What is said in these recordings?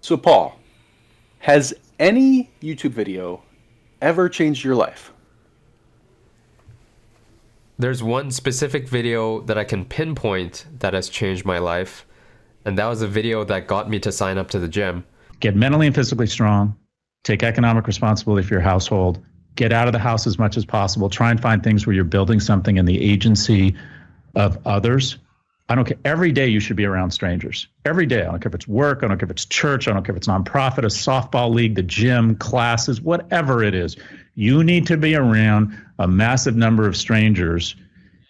So, Paul, has any YouTube video ever changed your life? There's one specific video that I can pinpoint that has changed my life, and that was a video that got me to sign up to the gym. Get mentally and physically strong, take economic responsibility for your household, get out of the house as much as possible, try and find things where you're building something in the agency of others. I don't care. Every day you should be around strangers. Every day. I don't care if it's work. I don't care if it's church. I don't care if it's nonprofit, a softball league, the gym, classes, whatever it is. You need to be around a massive number of strangers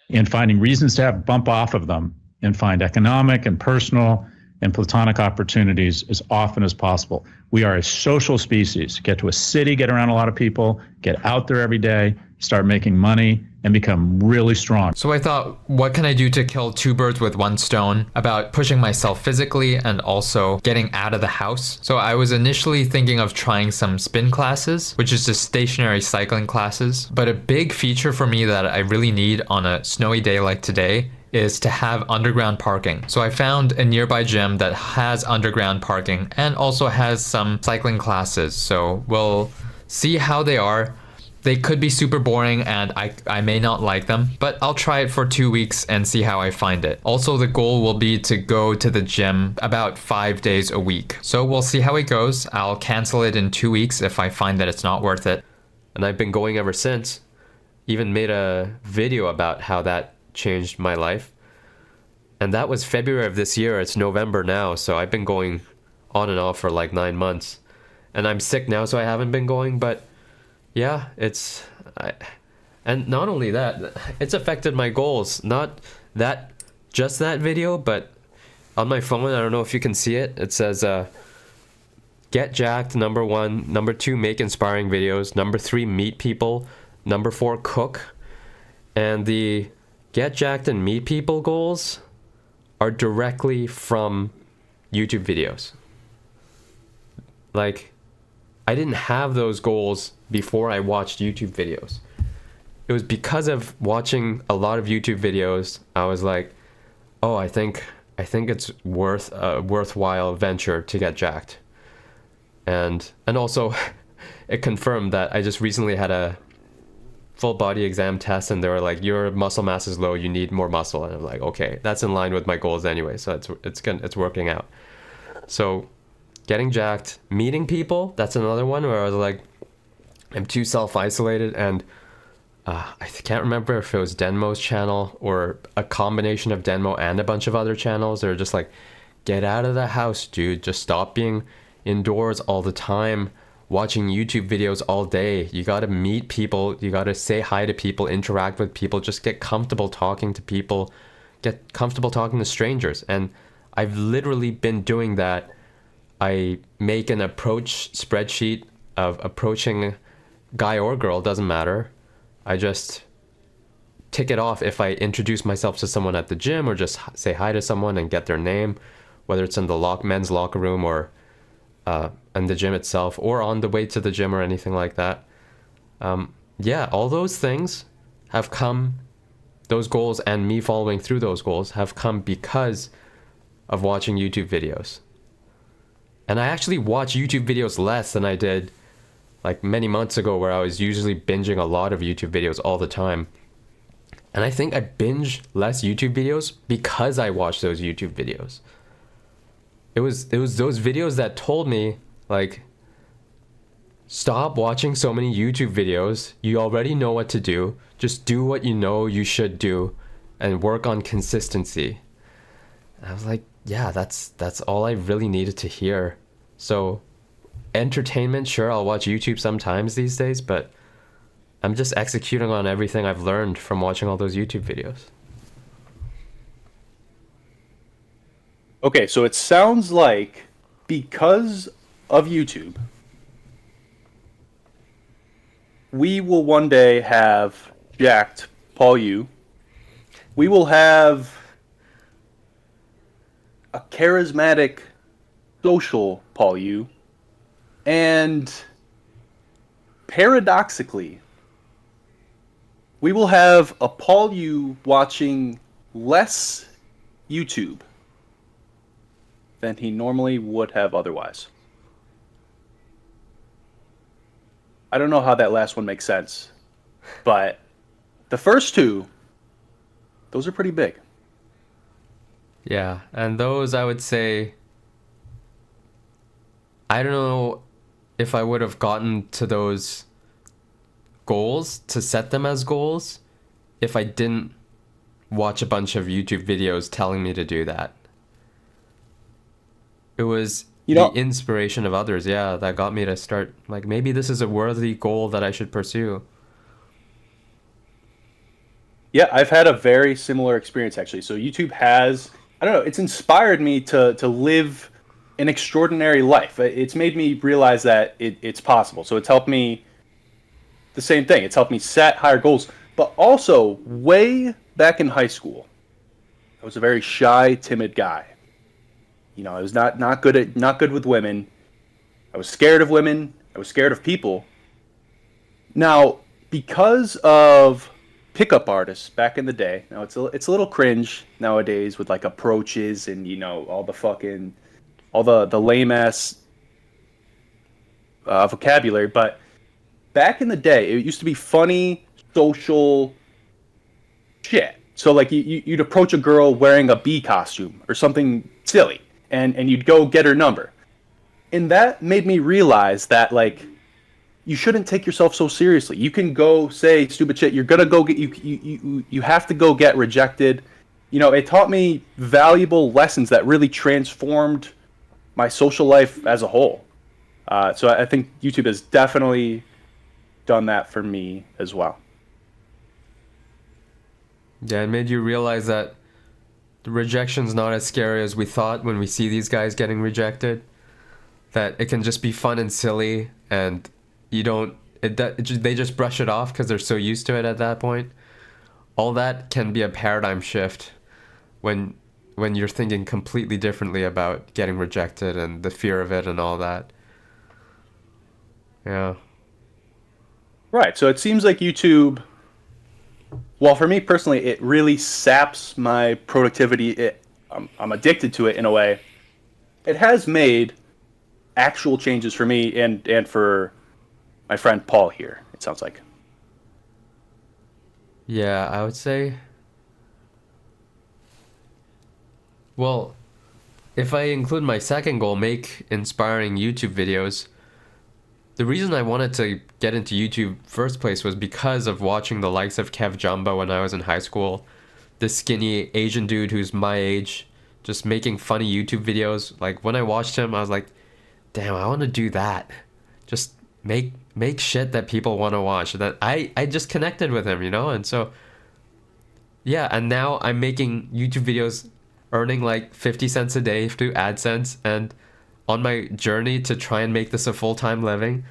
and finding reasons to have bump off of them and find economic and personal and platonic opportunities as often as possible. We are a social species. Get to a city, get around a lot of people, get out there every day, start making money, and become really strong. So I thought, what can I do to kill two birds with one stone about pushing myself physically and also getting out of the house? So I was initially thinking of trying some spin classes, which is just stationary cycling classes. But a big feature for me that I really need on a snowy day like today is to have underground parking. So I found a nearby gym that has underground parking and also has some cycling classes. So we'll see how they are. They could be super boring and I may not like them, but I'll try it for 2 weeks and see how I find it. Also, the goal will be to go to the gym about 5 days a week. So we'll see how it goes. I'll cancel it in 2 weeks if I find that it's not worth it. And I've been going ever since. Even made a video about how that changed my life. And that was February of this year. It's November now, so I've been going on and off for like 9 months. And I'm sick now, so I haven't been going, but yeah, and not only that, it's affected my goals. Not just that video, but on my phone, I don't know if you can see it. It says, get jacked, number 1. Number 2, make inspiring videos. Number 3, meet people. Number 4, cook. And the get jacked and meet people goals are directly from YouTube videos. Like, I didn't have those goals before I watched YouTube videos. It was because of watching a lot of YouTube videos, I was like, oh, I think it's worthwhile venture to get jacked. And also it confirmed that I just recently had a full body exam test and they were like, your muscle mass is low, you need more muscle. And I'm like, okay, that's in line with my goals anyway, so it's working out. So getting jacked, meeting people, that's another one where I was like, I'm too self-isolated, and I can't remember if it was Denmo's channel or a combination of Denmo and a bunch of other channels. They're just like, get out of the house, dude. Just stop being indoors all the time, watching YouTube videos all day. You gotta meet people, you gotta say hi to people, interact with people, just get comfortable talking to people, get comfortable talking to strangers. And I've literally been doing that. I make an approach spreadsheet of approaching guy or girl, doesn't matter. I just tick it off if I introduce myself to someone at the gym or just say hi to someone and get their name, whether it's in the men's locker room or in the gym itself or on the way to the gym or anything like that. Yeah, all those things have come, those goals and me following through those goals have come because of watching YouTube videos. And I actually watch YouTube videos less than I did like many months ago, where I was usually binging a lot of YouTube videos all the time. And I think I binge less YouTube videos because I watch those YouTube videos. It was those videos that told me, like, stop watching so many YouTube videos. You already know what to do. Just do what you know you should do and work on consistency. And I was like, yeah, that's all I really needed to hear. So entertainment, sure, I'll watch YouTube sometimes these days, but I'm just executing on everything I've learned from watching all those YouTube videos. Okay, so it sounds like because of YouTube, we will one day have jacked Paul Yu. We will have a charismatic social Paul Yu. And paradoxically, we will have a Paul Yu watching less YouTube than he normally would have otherwise. I don't know how that last one makes sense, but the first two, those are pretty big. Yeah, and those I would say, I don't know if I would have gotten to those goals, to set them as goals, if I didn't watch a bunch of YouTube videos telling me to do that. It was You the know, inspiration of others, yeah, that got me to start, like, maybe this is a worthy goal that I should pursue. yeah, I've had a very similar experience actually. So YouTube has, I don't know, it's inspired me to live an extraordinary life. It's made me realize that it's possible. So it's helped me the same thing. It's helped me set higher goals. But also, way back in high school, I was a very shy, timid guy. You know, I was not good with women. I was scared of women. I was scared of people. Now, because of pickup artists back in the day, now it's a little cringe nowadays with like approaches and all the fucking all the lame ass vocabulary, but back in the day, it used to be funny social shit. So like you'd approach a girl wearing a bee costume or something silly, and you'd go get her number, and that made me realize that like you shouldn't take yourself so seriously. You can go say stupid shit. You're gonna go get you have to go get rejected. It taught me valuable lessons that really transformed my social life as a whole. So I think YouTube has definitely done that for me as well. Yeah, it made you realize that the rejection's not as scary as we thought when we see these guys getting rejected. That it can just be fun and silly, and they just brush it off because they're so used to it at that point. All that can be a paradigm shift when you're thinking completely differently about getting rejected and the fear of it and all that. Yeah. Right. So it seems like YouTube, well, for me personally, it really saps my productivity. I'm addicted to it in a way. It has made actual changes for me and for my friend Paul here, it sounds like. Yeah, I would say, well, if I include my second goal, make inspiring YouTube videos, the reason I wanted to get into YouTube first place was because of watching the likes of Kev Jumba when I was in high school. This skinny Asian dude who's my age, just making funny YouTube videos. Like when I watched him, I was like, damn, I want to do that. Just make shit that people want to watch. That I just connected with him, and so yeah, and now I'm making YouTube videos, earning like 50 cents a day through AdSense, and on my journey to try and make this a full-time living.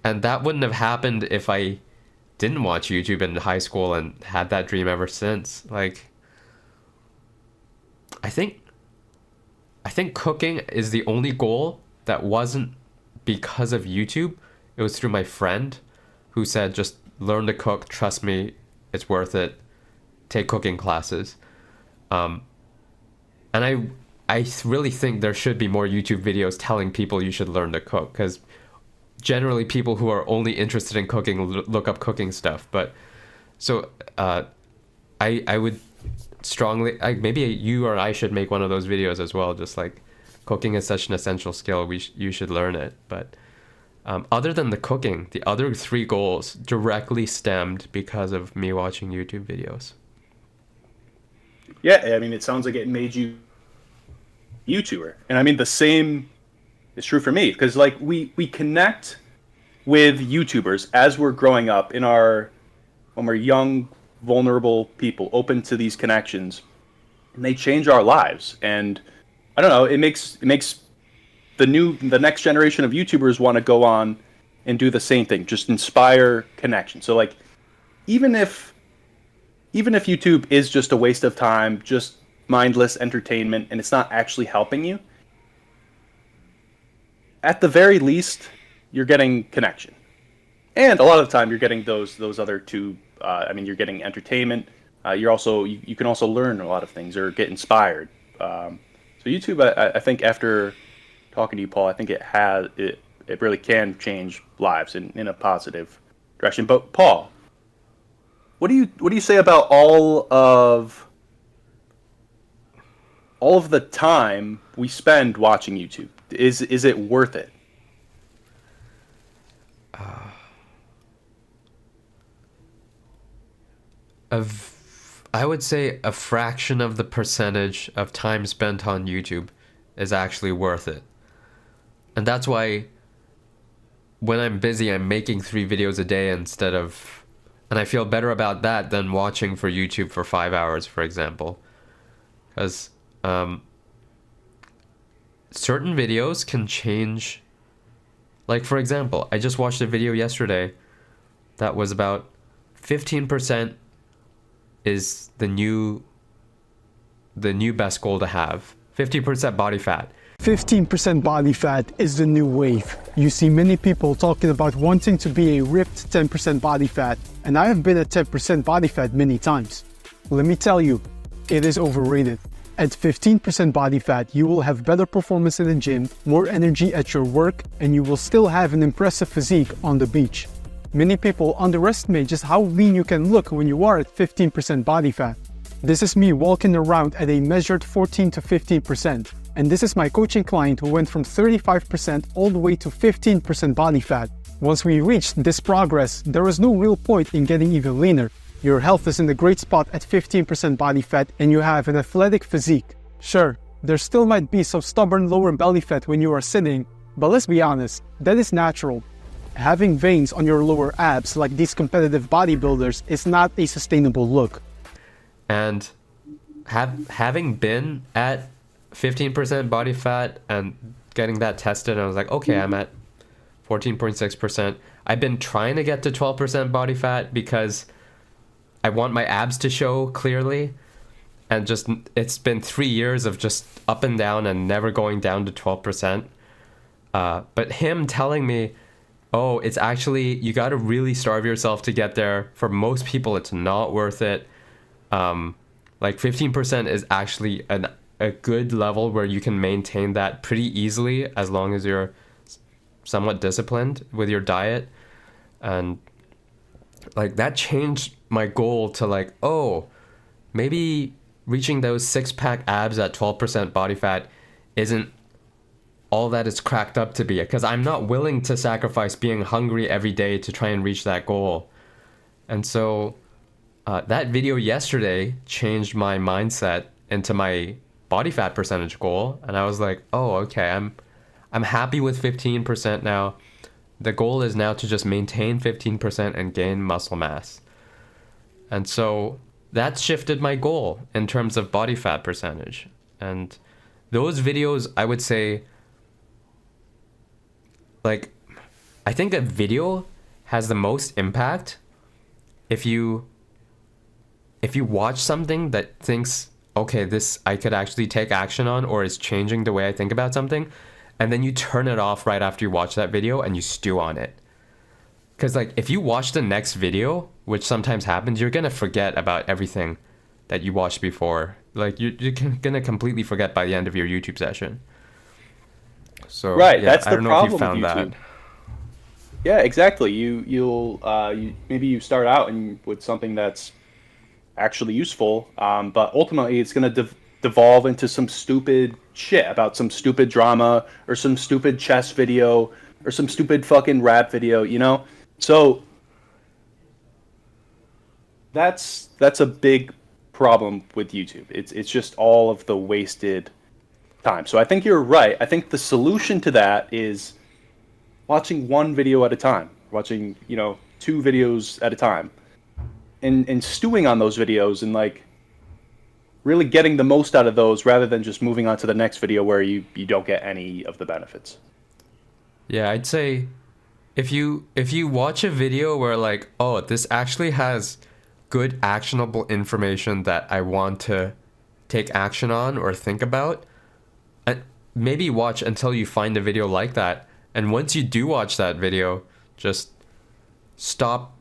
And that wouldn't have happened if I didn't watch YouTube in high school and had that dream ever since. Like, I think cooking is the only goal that wasn't because of YouTube. It was through my friend who said, just learn to cook, trust me, it's worth it, take cooking classes. And I really think there should be more YouTube videos telling people you should learn to cook, because generally people who are only interested in cooking look up cooking stuff. But so I would strongly, maybe you or I should make one of those videos as well, just like cooking is such an essential skill, you should learn it. But other than the cooking, the other three goals directly stemmed because of me watching YouTube videos. Yeah, I mean, it sounds like it made you YouTuber. And I mean, the same is true for me, because like we connect with YouTubers as we're growing up when we're young, vulnerable people open to these connections, and they change our lives. And I don't know, it makes the next generation of YouTubers want to go on and do the same thing, just inspire connection. So like even if YouTube is just a waste of time, just mindless entertainment, and it's not actually helping you, at the very least, you're getting connection. And a lot of the time, you're getting those other two. You're getting entertainment. You can also learn a lot of things or get inspired. So YouTube, I think after talking to you, Paul, I think it It really can change lives in a positive direction. But Paul, what do you say about all of the time we spend watching YouTube? Is it worth it? I would say a fraction of the percentage of time spent on YouTube is actually worth it. And that's why when I'm busy, I'm making 3 videos a day instead of, and I feel better about that than watching for YouTube for 5 hours, for example. Because certain videos can change. Like, for example, I just watched a video yesterday that was about 15% is the new best goal to have. 50% body fat. 15% body fat is the new wave. You see many people talking about wanting to be a ripped 10% body fat, and I have been at 10% body fat many times. Let me tell you, it is overrated. At 15% body fat, you will have better performance in the gym, more energy at your work, and you will still have an impressive physique on the beach. Many people underestimate just how lean you can look when you are at 15% body fat. This is me walking around at a measured 14 to 15%. And this is my coaching client who went from 35% all the way to 15% body fat. Once we reached this progress, there was no real point in getting even leaner. Your health is in a great spot at 15% body fat and you have an athletic physique. Sure, there still might be some stubborn lower belly fat when you are sitting, but let's be honest, that is natural. Having veins on your lower abs like these competitive bodybuilders is not a sustainable look. And having been at 15% body fat and getting that tested, I was like, okay, I'm at 14.6%. I've been trying to get to 12% body fat because I want my abs to show clearly. And just, it's been 3 years of just up and down and never going down to 12%. But him telling me, oh, it's actually, you got to really starve yourself to get there. For most people, it's not worth it. Like 15% is actually a good level where you can maintain that pretty easily as long as you're somewhat disciplined with your diet. And like that changed my goal to like, oh, maybe reaching those 6-pack abs at 12% body fat isn't all that it's cracked up to be, because I'm not willing to sacrifice being hungry every day to try and reach that goal. And so that video yesterday changed my mindset into my body fat percentage goal, and I was like, oh, okay, I'm happy with 15% now. The goal is now to just maintain 15% and gain muscle mass. And so that shifted my goal in terms of body fat percentage. And those videos, I would say, like, I think a video has the most impact if you watch something that thinks, okay, this I could actually take action on, or is changing the way I think about something, and then you turn it off right after you watch that video and you stew on it. Because like, if you watch the next video, which sometimes happens, you're gonna forget about everything that you watched before. Like, you're gonna completely forget by the end of your YouTube session. So Right, yeah, that's I the don't know if you problem with found YouTube. that. Yeah, exactly. Maybe you start out with something that's actually useful, but ultimately it's going to devolve into some stupid shit about some stupid drama or some stupid chess video or some stupid fucking rap video, you know? So that's a big problem with YouTube. It's just all of the wasted time. So I think you're right. I think the solution to that is watching one video at a time, watching, 2 videos at a time, and stewing on those videos and like really getting the most out of those rather than just moving on to the next video where you don't get any of the benefits. Yeah, I'd say if you watch a video where like, oh, this actually has good actionable information that I want to take action on or think about, maybe watch until you find a video like that. And once you do watch that video, just stop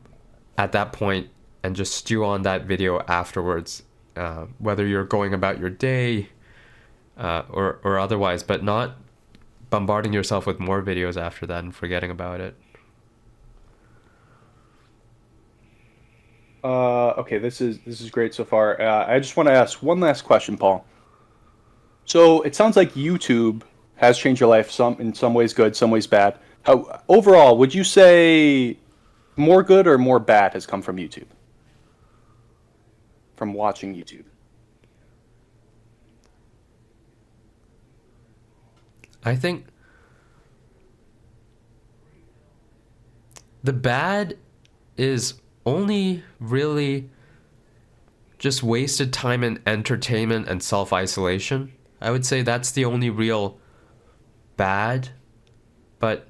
at that point and just stew on that video afterwards, whether you're going about your day or otherwise, but bombarding yourself with more videos after that and forgetting about it. Okay, this is great so far. I just want to ask one last question, Paul. So it sounds like YouTube has changed your life, some in some ways good, some ways bad. How, overall, would you say more good or more bad has come from YouTube? From watching YouTube? I think the bad is only really just wasted time in entertainment and self-isolation. I would say that's the only real bad, but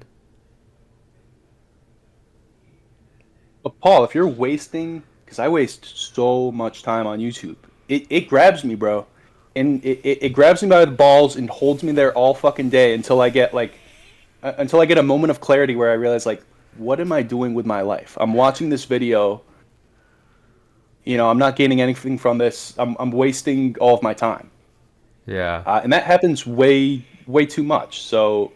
Paul, if you're wasting, because I waste so much time on YouTube, it grabs me, bro. And it grabs me by the balls and holds me there all fucking day until I get until I get a moment of clarity where I realize like, what am I doing with my life? I'm watching this video. You know, I'm not gaining anything from this. I'm wasting all of my time. yeah. And that happens way too much. So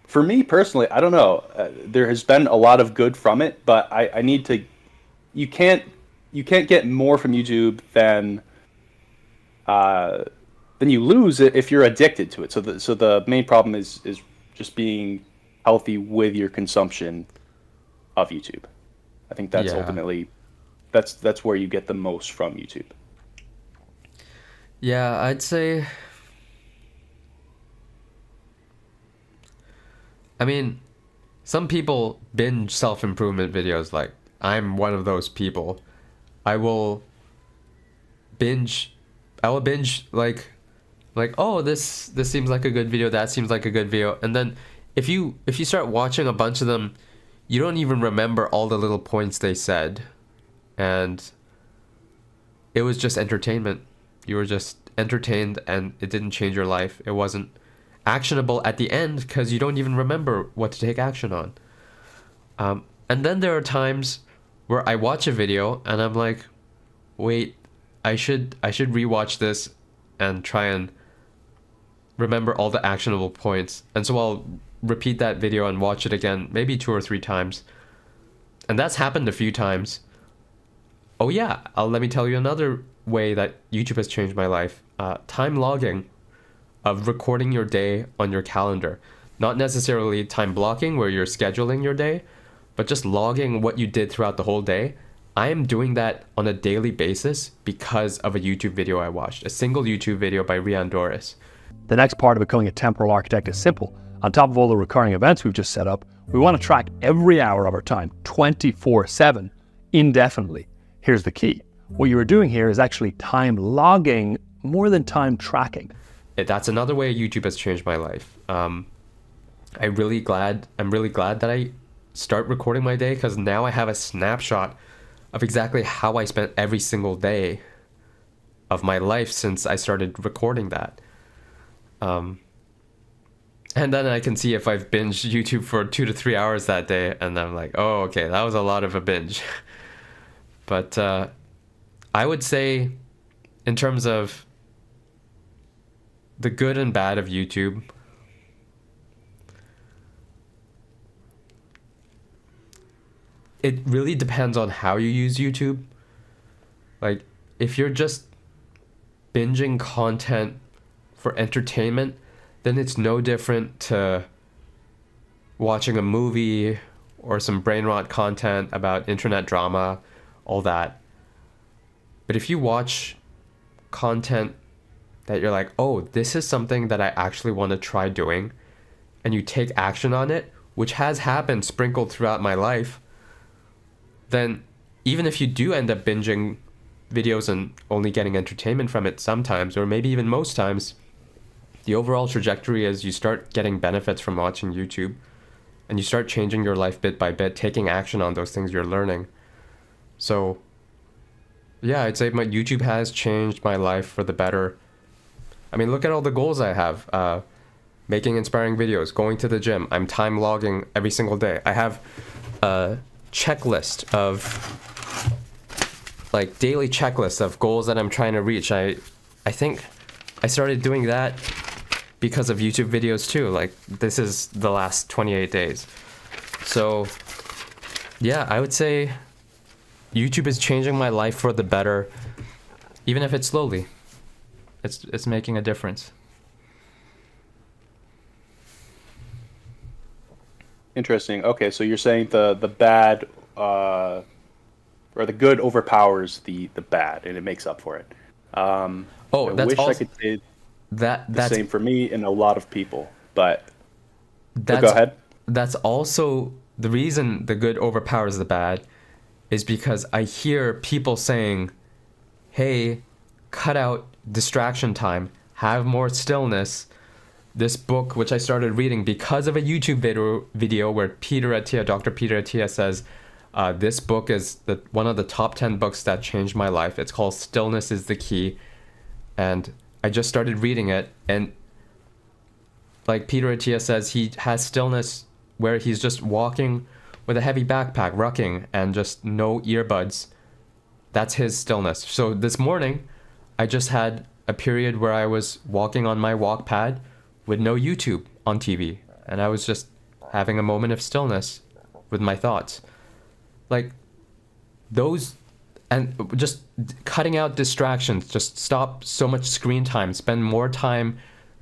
for me personally, I don't know. There has been a lot of good from it, but I need to. You can't get more from YouTube than you lose it if you're addicted to it. So the main problem is just being healthy with your consumption of YouTube. I think that's Yeah. ultimately that's where you get the most from YouTube. Yeah, I'd say. I mean, some people binge self-improvement videos. Like, I'm one of those people. I will binge like, oh, this seems like a good video, that seems like a good video. And then if you start watching a bunch of them, you don't even remember all the little points they said. And it was just entertainment. You were just entertained and it didn't change your life. It wasn't actionable at the end because you don't even remember what to take action on. And then there are times where I watch a video and I'm like, wait, I should rewatch this and try and remember all the actionable points. And so I'll repeat that video and watch it again, maybe 2 or 3 times. And that's happened a few times. Oh yeah, let me tell you another way that YouTube has changed my life. Time logging of recording your day on your calendar. Not necessarily time blocking where you're scheduling your day, but just logging what you did throughout the whole day. I am doing that on a daily basis because of a YouTube video I watched. A single YouTube video by Rian Doris. The next part of becoming a temporal architect is simple. On top of all the recurring events we've just set up, we want to track every hour of our time, 24/7, indefinitely. Here's the key. What you are doing here is actually time logging more than time tracking. That's another way YouTube has changed my life. I'm really glad that I start recording my day because now I have a snapshot of exactly how I spent every single day of my life since I started recording that. And then I can see if I've binged YouTube for 2 to 3 hours that day, and I'm like, oh, okay, that was a lot of a binge. But I would say, in terms of the good and bad of YouTube, it really depends on how you use YouTube. Like, if you're just binging content for entertainment, then it's no different to watching a movie or some brain rot content about internet drama, all that. But if you watch content that you're like, oh, this is something that I actually want to try doing, and you take action on it, which has happened sprinkled throughout my life, then even if you do end up binging videos and only getting entertainment from it sometimes, or maybe even most times, the overall trajectory is you start getting benefits from watching YouTube, and you start changing your life bit by bit, taking action on those things you're learning. So yeah, I'd say my YouTube has changed my life for the better. I mean, look at all the goals I have. Making inspiring videos, going to the gym. I'm time logging every single day. I have a checklist of, like, daily checklist of goals that I'm trying to reach. I think I started doing that because of YouTube videos too. Like this is the last 28 days. So yeah, I would say YouTube is changing my life for the better, even if it's slowly. It's making a difference. Interesting. Okay, so you're saying the bad or the good overpowers the bad, and it makes up for it. Oh, I that's wish I also could say the that's same for me and a lot of people, but that's go ahead. That's also the reason the good overpowers the bad is because I hear people saying, "Hey, cut out distraction time, have more stillness." This book, which I started reading because of a YouTube video where Dr. Peter Attia says, this book is one of the top 10 books that changed my life. It's called Stillness is the Key. And I just started reading it. And like Peter Attia says, he has stillness where he's just walking with a heavy backpack, rucking, and just no earbuds. That's his stillness. So this morning, I just had a period where I was walking on my walk pad with no YouTube on TV. And I was just having a moment of stillness with my thoughts. Like those, and just cutting out distractions, just stop so much screen time, spend more time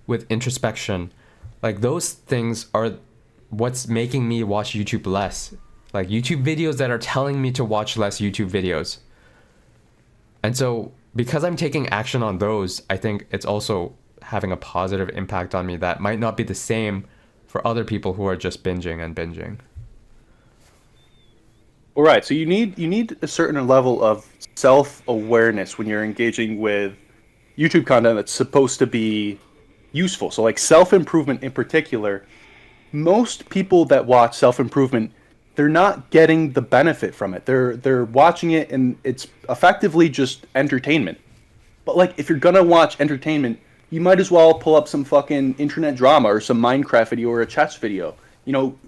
with introspection. Like those things are what's making me watch YouTube less. Like YouTube videos that are telling me to watch less YouTube videos. And so because I'm taking action on those, I think it's also having a positive impact on me that might not be the same for other people who are just binging and binging. All right, so you need a certain level of self-awareness when you're engaging with YouTube content that's supposed to be useful. So like self-improvement in particular, most people that watch self-improvement, they're not getting the benefit from it. They're watching it and it's effectively just entertainment. But like if you're gonna watch entertainment, you might as well pull up some fucking internet drama or some Minecraft video or a chess video. You know,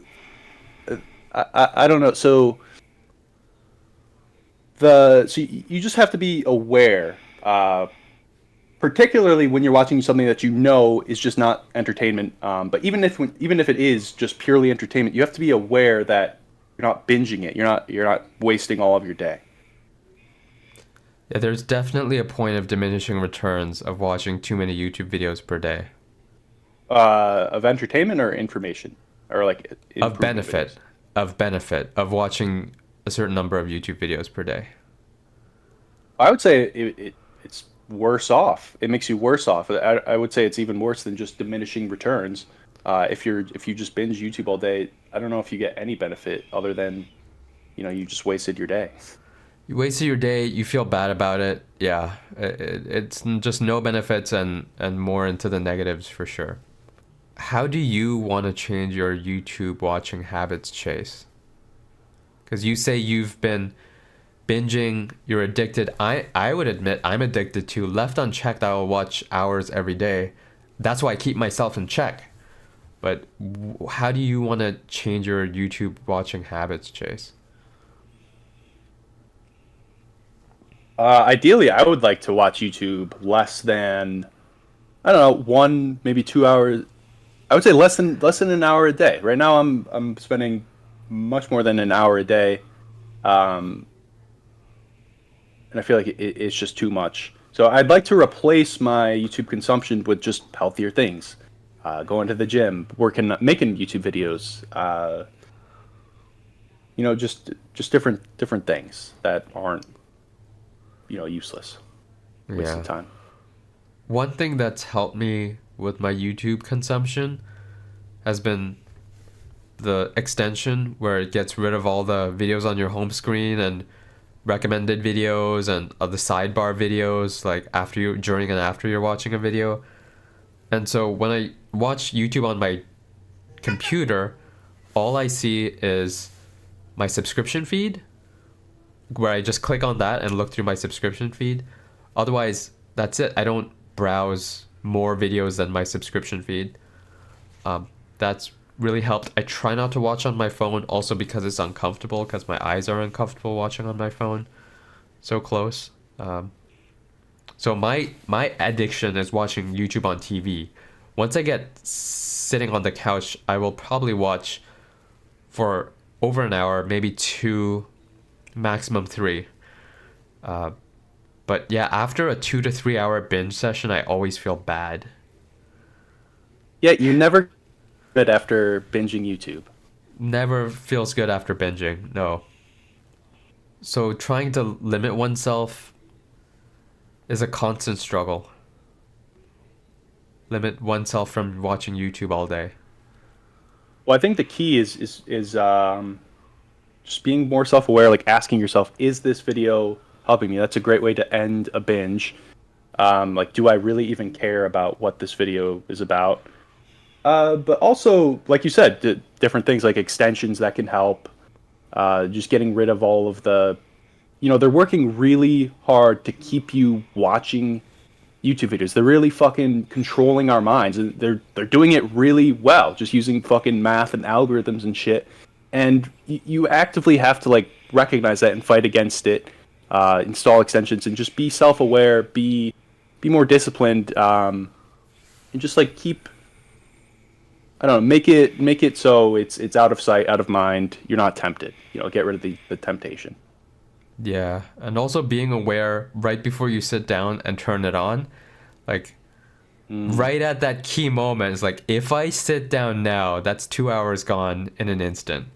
I don't know. So you just have to be aware, particularly when you're watching something that you know is just not entertainment. But even if it is just purely entertainment, you have to be aware that you're not binging it. You're not wasting all of your day. Yeah, there's definitely a point of diminishing returns of watching too many YouTube videos per day. Of entertainment or information, or like Of benefit, of watching a certain number of YouTube videos per day. I would say it's worse off. It makes you worse off. I would say it's even worse than just diminishing returns. If you just binge YouTube all day, I don't know if you get any benefit other than, you just wasted your day. You wasted your day, you feel bad about it. Yeah, it's just no benefits and more into the negatives for sure. How do you want to change your YouTube watching habits, Chase? Because you say you've been binging, you're addicted. I would admit I'm addicted to. Left unchecked, I will watch hours every day. That's why I keep myself in check. But how do you want to change your YouTube watching habits, Chase? Ideally, I would like to watch YouTube less than, I don't know, 1, maybe 2 hours. I would say less than an hour a day. Right now, I'm spending much more than an hour a day, and I feel like it's just too much. So I'd like to replace my YouTube consumption with just healthier things, going to the gym, making YouTube videos. Just different things that aren't useless. Waste of time. One thing that's helped me with my YouTube consumption has been the extension where it gets rid of all the videos on your home screen and recommended videos and the sidebar videos, like during and after you're watching a video. And so when I watch YouTube on my computer, all I see is my subscription feed, where I just click on that and look through my subscription feed. Otherwise, that's it. I don't browse more videos than my subscription feed. That's really helped. I try not to watch on my phone also because it's uncomfortable, because my eyes are uncomfortable watching on my phone so close. So my addiction is watching YouTube on TV, once I get sitting on the couch, I will probably watch for over an hour, maybe 2, maximum 3. But yeah, after a 2 to 3 hour binge session, I always feel bad. Yeah, you never good after binging YouTube. Never feels good after binging, no. So trying to limit oneself is a constant struggle. Limit oneself from watching YouTube all day. Well, I think the key is just being more self-aware, like asking yourself, is this video helping me? That's a great way to end a binge. Like, do I really even care about what this video is about? But also, like you said, different things like extensions that can help. Just getting rid of all of the, they're working really hard to keep you watching YouTube videos. They're really fucking controlling our minds, and they're doing it really well, just using fucking math and algorithms and shit. And you actively have to like recognize that and fight against it. Install extensions and just be self-aware, be more disciplined, and just like keep. I don't know, make it so it's out of sight, out of mind. You're not tempted. Get rid of the temptation. Yeah, and also being aware right before you sit down and turn it on, like right at that key moment, it's like, if I sit down now, that's 2 hours gone in an instant.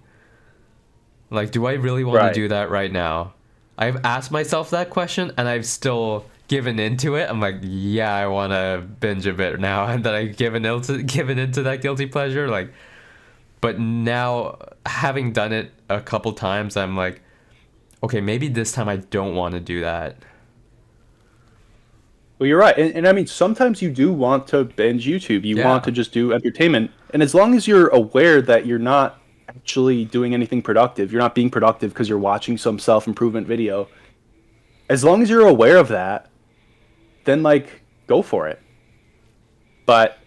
Like, do I really want Right. to do that right now? I've asked myself that question and I've still given into it. I'm like, yeah, I want to binge a bit now, and then I've given into that guilty pleasure. Like, but now having done it a couple times, I'm like, okay, maybe this time I don't want to do that. Well, you're right, and I mean sometimes you do want to binge YouTube. You Yeah. want to just do entertainment, and as long as you're aware that you're not actually doing anything productive, you're not being productive because you're watching some self-improvement video. As long as you're aware of that, then like go for it. But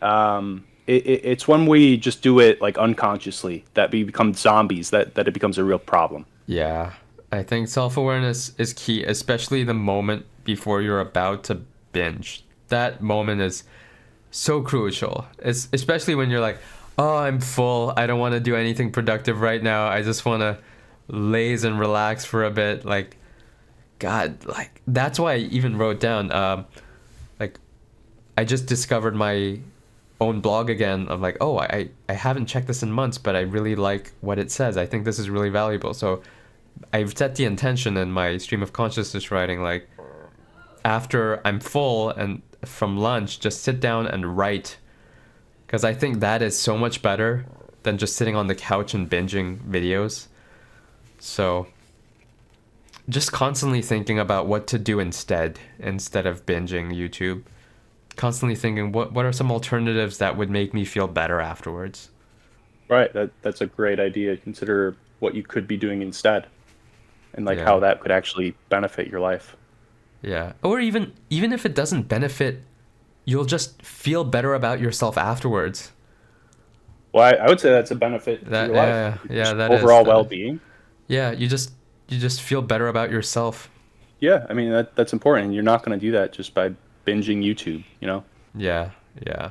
it's when we just do it like unconsciously that we become zombies that it becomes a real problem. Yeah, I think self-awareness is key, especially the moment before you're about to binge. That moment is so crucial. It's especially when you're like, oh, I'm full. I don't want to do anything productive right now. I just want to laze and relax for a bit. Like, God, like that's why I even wrote down, like, I just discovered my own blog again. I'm like, oh, I haven't checked this in months, but I really like what it says. I think this is really valuable. So I've set the intention in my stream of consciousness writing, like, after I'm full and from lunch, just sit down and write. Because I think that is so much better than just sitting on the couch and binging videos. So just constantly thinking about what to do instead of binging YouTube. Constantly thinking, what are some alternatives that would make me feel better afterwards? Right. That's a great idea. Consider what you could be doing instead, and like Yeah. how that could actually benefit your life. Yeah. Or even if it doesn't benefit, you'll just feel better about yourself afterwards. Well, I would say that's a benefit to That- your yeah, life. yeah, Just that is- overall that is. well-being. Yeah, you just feel better about yourself. Yeah, I mean that's important. You're not going to do that just by binging YouTube. Yeah, yeah.